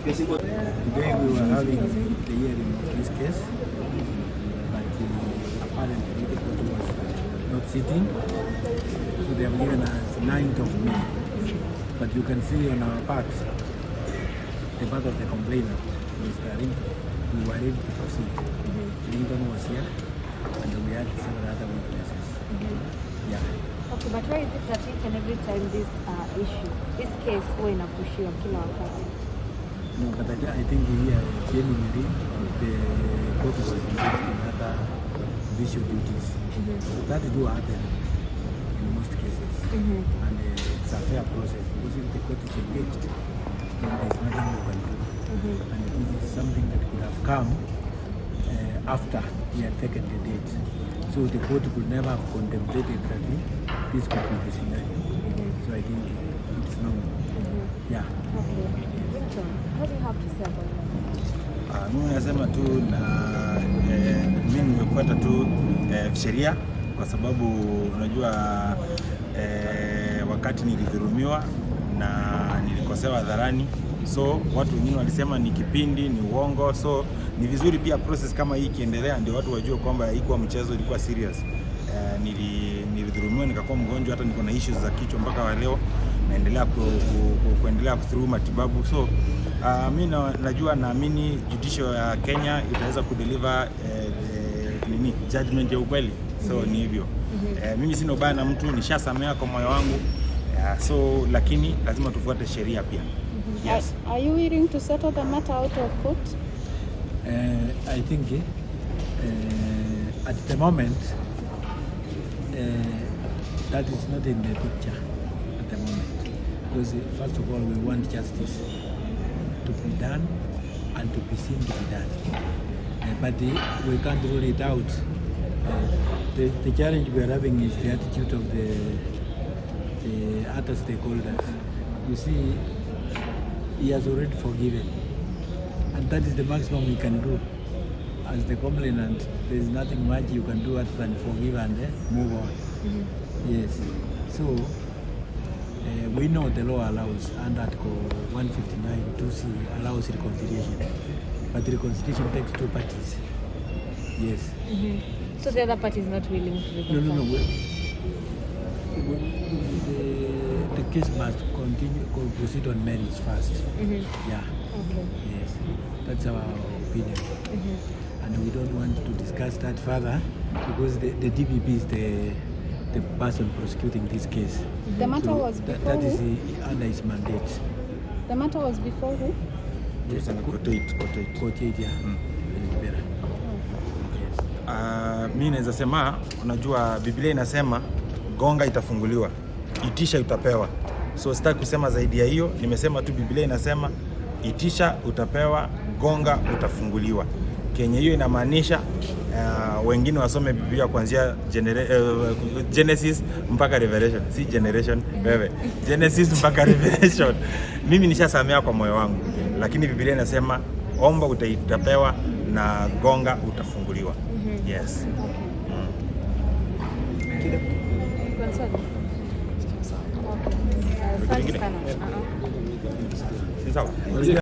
Today we were having the hearing of this case, but apparently the court was not sitting, so they have given us 9th of May. But you can see on our part, the part of the complainant, Mr. Ringtone, we were ready to proceed. Ringtone was here, and we had several other witnesses. Yeah. Okay, but why is it that each and every time this this case huwa inapushiwa kila wakati? No, but I think here genuinely the court was engaged in other visual duties. So that do happen in most cases, and it's a fair process because if the court is engaged, then there's nothing you can do. And this is something that could have come after we had taken the date. So the court could never have contemplated that this could be the scenario. So I think it's normal. Yeah. Okay. What do you have to say about that? Mimi nasema tu na mimi nimefuata tu sheria kwa sababu unajua wakati nilidhulumiwa na nilikosewa hadharani, so watu wengine walisema ni kipindi, ni uongo, so ni vizuri pia process kama hii kiendelea ndio watu wajue kwamba haikuwa mchezo, ilikuwa serious. Nilidhulumiwa nikakuwa mgonjwa, hata niko na issues za kichwa mpaka leo naendelea kuendelea through matibabu. So mimi najua, naamini judicial ya Kenya itaweza kudeliver judgment ya ukweli. So ni hivyo. Mimi sina ubaya na mtu, nishasamea kwa moyo wangu. So lakini lazima tufuate sheria pia. Yes. Are you willing to settle the matter out of court? I think at the moment that is not in the picture at the moment, because first of all we want justice to be done and to be seen to be done, but we can't rule it out. The challenge we are having is the attitude of the other stakeholders. You see, he has already forgiven, and that is the maximum we can do. As the complainant, there is nothing much you can do other than forgive and move on. Yes. So we know the law allows, under Article 159 2C allows reconciliation, but reconciliation takes two parties. Yes. So the other party is not willing to reconcile? No. The case must proceed on merits first. Yeah. Okay. Yes. That's our opinion. And we don't want to discuss that further because the DPP is the person prosecuting this case. The matter was before that is under his mandate. The matter was before who? Yes, Court 8, yeah. Mimi naweza sema, unajua Biblia inasema gonga itafunguliwa, itisha utapewa. So sitaki kusema zaidi ya hiyo, nimesema tu Biblia inasema itisha utapewa, gonga utafunguliwa. Kenya hiyo inamaanisha wengine wasome Biblia kuanzia Genesis mpaka Revelation, si generation wewe. Genesis mpaka Revelation. Mimi nishasamea kwa moyo wangu, lakini Biblia inasema omba utapewa na gonga utafunguliwa. Yes. Okay.